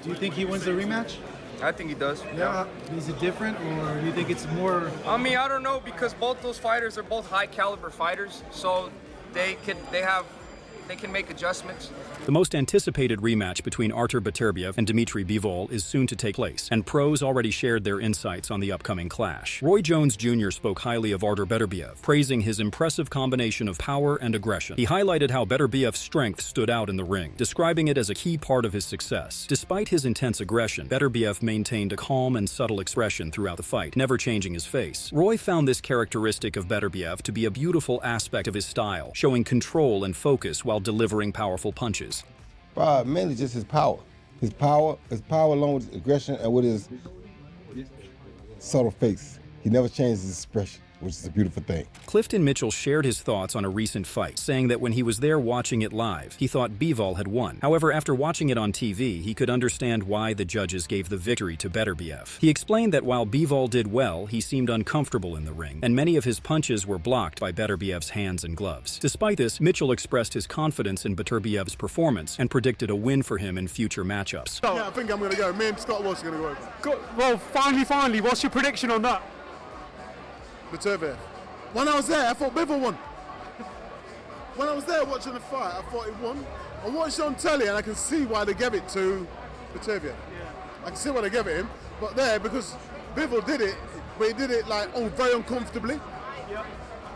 Do you think he wins the rematch? I think he does. Yeah. Is it different, or do you think it's more? I mean, I don't know, because both those fighters are both high caliber fighters, so they can make adjustments. The most anticipated rematch between Artur Beterbiev and Dmitry Bivol is soon to take place, and pros already shared their insights on the upcoming clash. Roy Jones Jr. spoke highly of Artur Beterbiev, praising his impressive combination of power and aggression. He highlighted how Beterbiev's strength stood out in the ring, describing it as a key part of his success. Despite his intense aggression, Beterbiev maintained a calm and subtle expression throughout the fight, never changing his face. Roy found this characteristic of Beterbiev to be a beautiful aspect of his style, showing control and focus while delivering powerful punches. Mainly just his power. His power along with his aggression and with his subtle face. He never changes his expression, which is a beautiful thing. Clifton Mitchell shared his thoughts on a recent fight, saying that when he was there watching it live, he thought Bivol had won. However, after watching it on TV, he could understand why the judges gave the victory to Beterbiev. He explained that while Bivol did well, he seemed uncomfortable in the ring, and many of his punches were blocked by Beterbiev's hands and gloves. Despite this, Mitchell expressed his confidence in Beterbiev's performance and predicted a win for him in future matchups. Yeah, I think I'm going to go. Me and Scott Walsh are going to go over. Well, finally, what's your prediction on that? Beterbiev. When I was there, I thought Bivol won. When I was there watching the fight, I thought he won. I watched it on telly and I can see why they gave it to Beterbiev. Yeah. I can see why they gave it him. But there, because Bivol did it, but he did it like very uncomfortably. Yeah.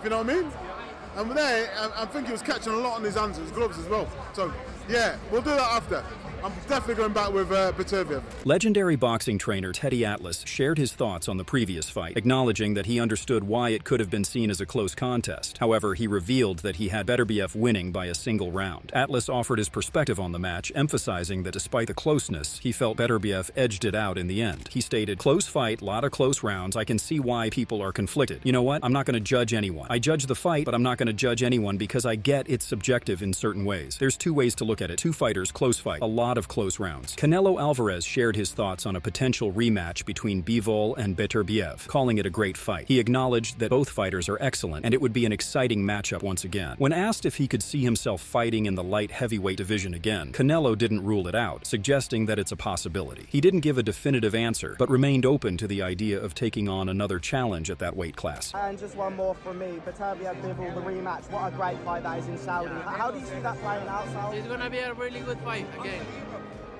You know what I mean? Yeah. And there, I think he was catching a lot on his hands and his gloves as well. So, yeah, we'll do that after. I'm definitely going back with Beterbiev. Legendary boxing trainer Teddy Atlas shared his thoughts on the previous fight, acknowledging that he understood why it could have been seen as a close contest. However, he revealed that he had Beterbiev winning by a single round. Atlas offered his perspective on the match, emphasizing that despite the closeness, he felt Beterbiev edged it out in the end. He stated, "Close fight, lot of close rounds. I can see why people are conflicted. You know what? I'm not going to judge anyone. I judge the fight, but I'm not going to judge anyone because I get it's subjective in certain ways. There's two ways to look at it. Two fighters, close fight, a lot of close rounds." Canelo Alvarez shared his thoughts on a potential rematch between Bivol and Beterbiev, calling it a great fight. He acknowledged that both fighters are excellent and it would be an exciting matchup once again. When asked if he could see himself fighting in the light heavyweight division again, Canelo didn't rule it out, suggesting that it's a possibility. He didn't give a definitive answer, but remained open to the idea of taking on another challenge at that weight class. And just one more from me, Beterbiev-Bivol, the rematch. What a great fight that is in Saudi. How do you see that playing out, Saudi? It's going to be a really good fight again.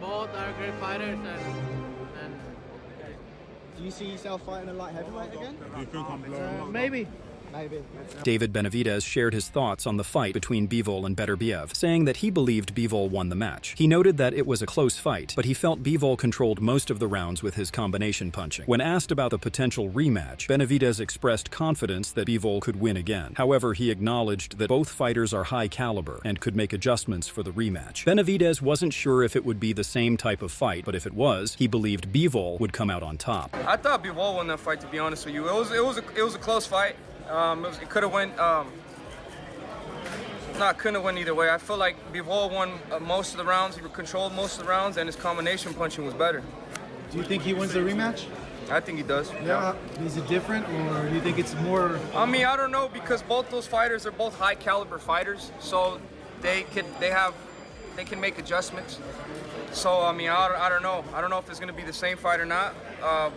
Both are great fighters and Do you see yourself fighting a light heavyweight again? Do you think I'm blowing maybe. Maybe. David Benavidez shared his thoughts on the fight between Bivol and Beterbiev, saying that he believed Bivol won the match. He noted that it was a close fight, but he felt Bivol controlled most of the rounds with his combination punching. When asked about the potential rematch, Benavidez expressed confidence that Bivol could win again. However, he acknowledged that both fighters are high caliber and could make adjustments for the rematch. Benavidez wasn't sure if it would be the same type of fight, but if it was, he believed Bivol would come out on top. I thought Bivol won that fight, to be honest with you. It was a close fight. It could have went. Couldn't have went either way. I feel like Bivol won most of the rounds. He controlled most of the rounds, and his combination punching was better. Do you think he wins the rematch? I think he does. Yeah. Is it different, or do you think it's more? I mean, I don't know, because both those fighters are both high caliber fighters, so they can make adjustments. So I mean, I don't know. I don't know if it's going to be the same fight or not.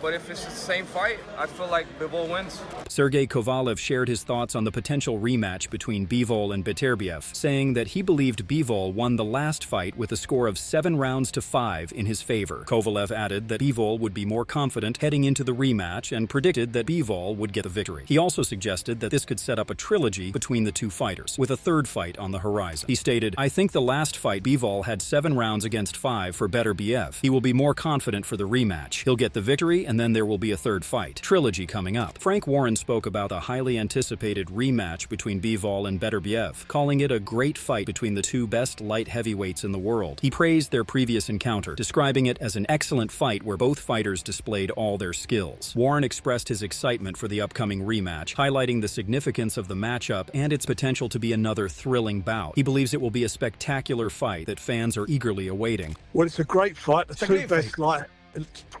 But if it's the same fight, I feel like Bivol wins. Sergey Kovalev shared his thoughts on the potential rematch between Bivol and Beterbiev, saying that he believed Bivol won the last fight with a score of 7-5 in his favor. Kovalev added that Bivol would be more confident heading into the rematch and predicted that Bivol would get the victory. He also suggested that this could set up a trilogy between the two fighters, with a third fight on the horizon. He stated, "I think the last fight Bivol had 7 rounds against 5 for Beterbiev. He will be more confident for the rematch. He'll get the victory, and then there will be a third fight. Trilogy coming up." Frank Warren spoke about a highly anticipated rematch between Bivol and Beterbiev, calling it a great fight between the two best light heavyweights in the world. He praised their previous encounter, describing it as an excellent fight where both fighters displayed all their skills. Warren expressed his excitement for the upcoming rematch, highlighting the significance of the matchup and its potential to be another thrilling bout. He believes it will be a spectacular fight that fans are eagerly awaiting. Well, it's a great fight. The two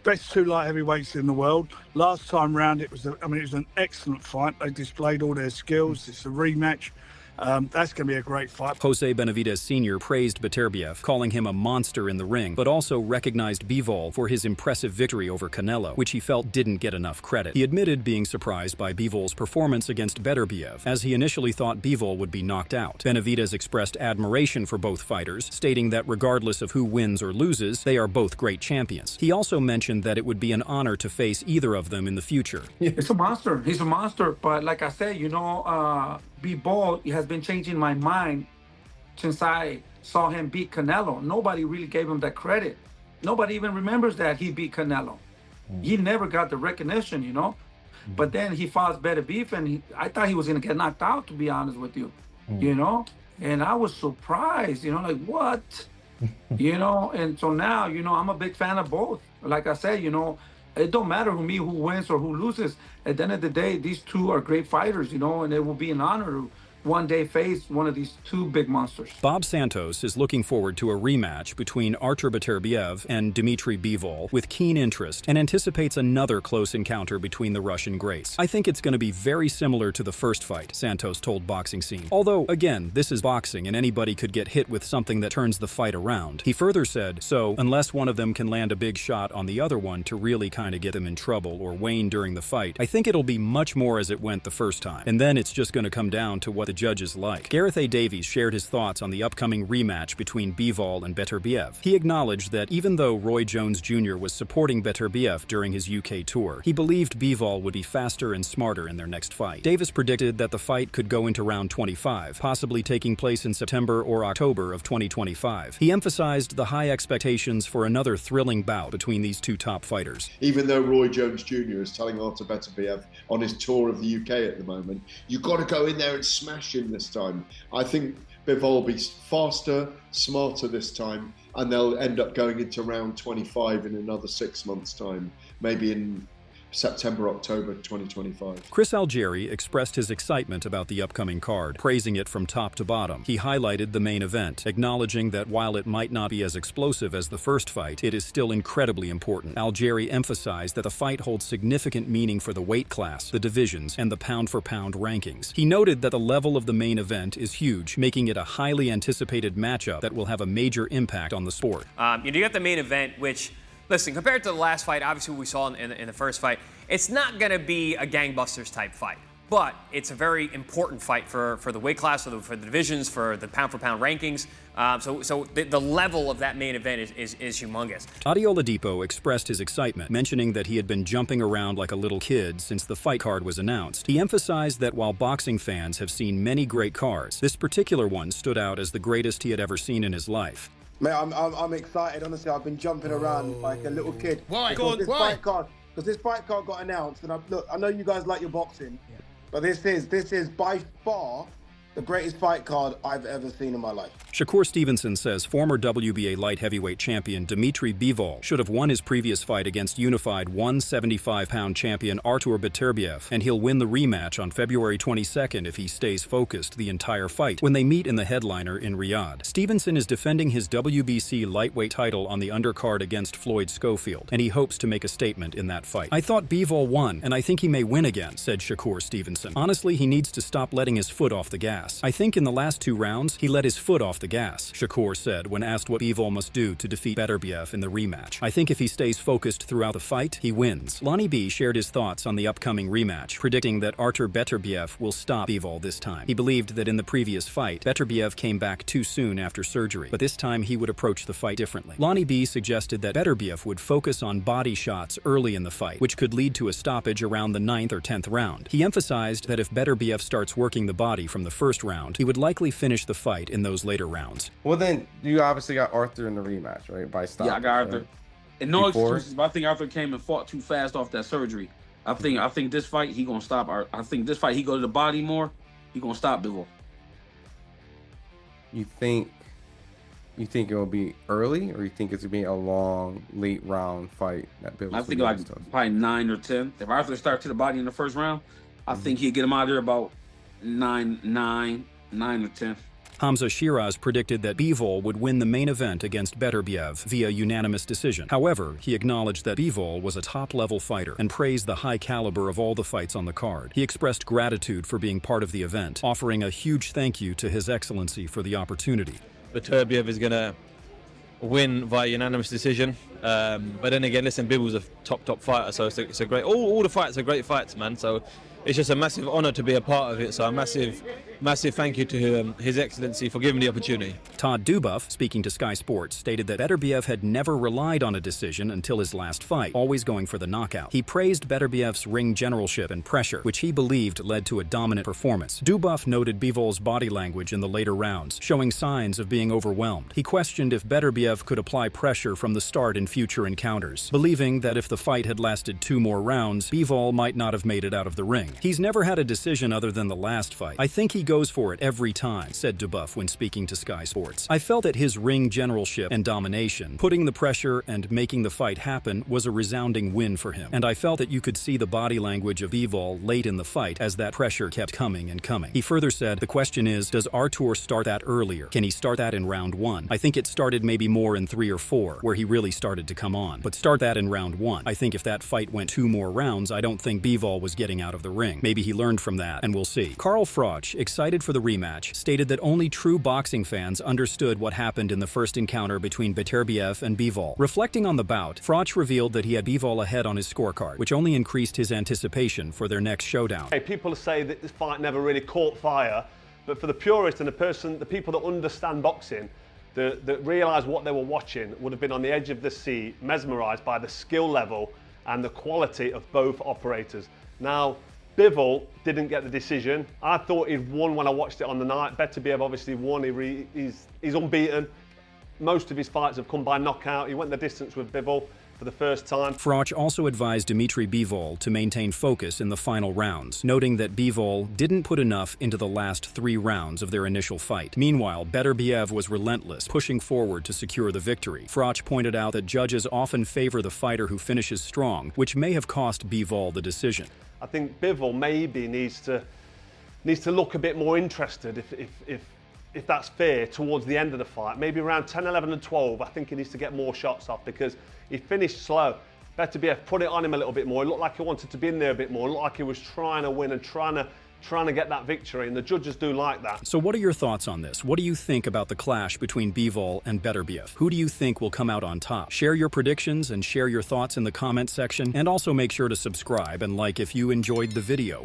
best two light heavyweights in the world. Last time round, it was an excellent fight. They displayed all their skills. It's a rematch. That's going to be a great fight. Jose Benavidez Sr. praised Beterbiev, calling him a monster in the ring, but also recognized Bivol for his impressive victory over Canelo, which he felt didn't get enough credit. He admitted being surprised by Bivol's performance against Beterbiev, as he initially thought Bivol would be knocked out. Benavidez expressed admiration for both fighters, stating that regardless of who wins or loses, they are both great champions. He also mentioned that it would be an honor to face either of them in the future. Yeah, it's a monster. He's a monster. But like I said, Bivol has been changing my mind since I saw him beat Canelo. Nobody really gave him that credit. Nobody even remembers that he beat Canelo. He never got the recognition, But then he fought Beterbiev, and I thought he was going to get knocked out, to be honest with you, And I was surprised, like, what? And so now, I'm a big fan of both. Like I said, it don't matter who wins or who loses. At the end of the day, these two are great fighters, and it will be an honor to one day face one of these two big monsters. Bob Santos is looking forward to a rematch between Artur Beterbiev and Dmitry Bivol with keen interest and anticipates another close encounter between the Russian greats. I think it's going to be very similar to the first fight, Santos told Boxing Scene. Although, again, this is boxing and anybody could get hit with something that turns the fight around. He further said, so unless one of them can land a big shot on the other one to really kind of get them in trouble or wane during the fight, I think it'll be much more as it went the first time. And then it's just going to come down to what the judges like. Gareth A. Davies shared his thoughts on the upcoming rematch between Bivol and Beterbiev. He acknowledged that even though Roy Jones Jr. was supporting Beterbiev during his UK tour, he believed Bivol would be faster and smarter in their next fight. Davis predicted that the fight could go into round 25, possibly taking place in September or October of 2025. He emphasized the high expectations for another thrilling bout between these two top fighters. Even though Roy Jones Jr. is telling Artur Beterbiev on his tour of the UK at the moment, you've got to go in there and smash him this time. I think Bivol will be faster, smarter this time, and they'll end up going into round 25 in another 6 months' time, maybe in September, October 2025. Chris Algieri expressed his excitement about the upcoming card, praising it from top to bottom. He highlighted the main event, acknowledging that while it might not be as explosive as the first fight, it is still incredibly important. Algieri emphasized that the fight holds significant meaning for the weight class, the divisions, and the pound-for-pound rankings. He noted that the level of the main event is huge, making it a highly anticipated matchup that will have a major impact on the sport. You got the main event, which, listen, compared to the last fight, obviously what we saw in the first fight, it's not going to be a gangbusters type fight, but it's a very important fight for the weight class, for the divisions, for the pound-for-pound rankings. So the level of that main event is humongous. Adi Oladipo expressed his excitement, mentioning that he had been jumping around like a little kid since the fight card was announced. He emphasized that while boxing fans have seen many great cards, this particular one stood out as the greatest he had ever seen in his life. Mate, I'm excited. Honestly, I've been jumping around like a little kid. Why? Because this fight card got announced, and I know you guys like your boxing, but this is by far the greatest fight card I've ever seen in my life. Shakur Stevenson says former WBA light heavyweight champion Dmitry Bivol should have won his previous fight against unified 175-pound champion Artur Beterbiev, and he'll win the rematch on February 22nd if he stays focused the entire fight when they meet in the headliner in Riyadh. Stevenson is defending his WBC lightweight title on the undercard against Floyd Schofield, and he hopes to make a statement in that fight. I thought Bivol won, and I think he may win again, said Shakur Stevenson. Honestly, he needs to stop letting his foot off the gas. I think in the last 2 rounds, he let his foot off the gas, Shakur said when asked what Bivol must do to defeat Beterbiev in the rematch. I think if he stays focused throughout the fight, he wins. Lonnie B shared his thoughts on the upcoming rematch, predicting that Artur Beterbiev will stop Bivol this time. He believed that in the previous fight, Beterbiev came back too soon after surgery, but this time he would approach the fight differently. Lonnie B suggested that Beterbiev would focus on body shots early in the fight, which could lead to a stoppage around the 9th or 10th round. He emphasized that if Beterbiev starts working the body from the first round, he would likely finish the fight in those later rounds. Well, then you obviously got Arthur in the rematch, right? By stoppage. Yeah, I got Arthur. And no excuses, but I think Arthur came and fought too fast off that surgery. I think this fight he gonna stop. I think this fight he go to the body more. He gonna stop Bivol. You think it will be early, or you think it's gonna be a long, late round fight that Bivol? I think like probably 9 or 10. If Arthur starts to the body in the first round, I think he'd get him out of there about 9 or 10. Hamza Shiraz predicted that Bivol would win the main event against Beterbiev via unanimous decision. However, he acknowledged that Bivol was a top-level fighter and praised the high caliber of all the fights on the card. He expressed gratitude for being part of the event, offering a huge thank you to His Excellency for the opportunity. Beterbiev is going to win via unanimous decision. But then again, listen, Bivol's a top fighter, so it's a great. All the fights are great fights, man. So it's just a massive honour to be a part of it. So a massive thank you to His Excellency for giving me the opportunity. Todd Dubuff, speaking to Sky Sports, stated that Beterbiev had never relied on a decision until his last fight, always going for the knockout. He praised Beterbiev's ring generalship and pressure, which he believed led to a dominant performance. Dubuff noted Bivol's body language in the later rounds, showing signs of being overwhelmed. He questioned if Beterbiev could apply pressure from the start in future encounters, believing that if the fight had lasted 2 more rounds, Bivol might not have made it out of the ring. He's never had a decision other than the last fight. I think he goes for it every time, said Dubuff when speaking to Sky Sports. I felt that his ring generalship and domination, putting the pressure and making the fight happen, was a resounding win for him. And I felt that you could see the body language of Bivol late in the fight as that pressure kept coming and coming. He further said, the question is, does Artur start that earlier? Can he start that in round 1? I think it started maybe more in 3 or 4, where he really started to come on. But start that in round 1. I think if that fight went 2 more rounds, I don't think Bivol was getting out of the ring. Maybe he learned from that, and we'll see. Carl Froch, excited for the rematch, stated that only true boxing fans understood what happened in the first encounter between Beterbiev and Bivol. Reflecting on the bout, Froch revealed that he had Bivol ahead on his scorecard, which only increased his anticipation for their next showdown. People say that this fight never really caught fire, but for the purist and the people that understand boxing, that realise what they were watching, would have been on the edge of the seat, mesmerised by the skill level and the quality of both operators. Now, Bivol didn't get the decision. I thought he'd won when I watched it on the night. Beterbiev obviously won. He's unbeaten. Most of his fights have come by knockout. He went the distance with Bivol for the first time. Froch also advised Dmitry Bivol to maintain focus in the final rounds, noting that Bivol didn't put enough into the last 3 rounds of their initial fight. Meanwhile, Beterbiev was relentless, pushing forward to secure the victory. Froch pointed out that judges often favor the fighter who finishes strong, which may have cost Bivol the decision. I think Bivol maybe needs to look a bit more interested, if that's fair, towards the end of the fight. Maybe around 10, 11 and 12, I think he needs to get more shots off because he finished slow. Beterbiev put it on him a little bit more. It looked like he wanted to be in there a bit more. It looked like he was trying to win and trying to get that victory, and the judges do like that. So what are your thoughts on this? What do you think about the clash between Bivol and Beterbiev? Who do you think will come out on top? Share your predictions and share your thoughts in the comment section, and also make sure to subscribe and like if you enjoyed the video.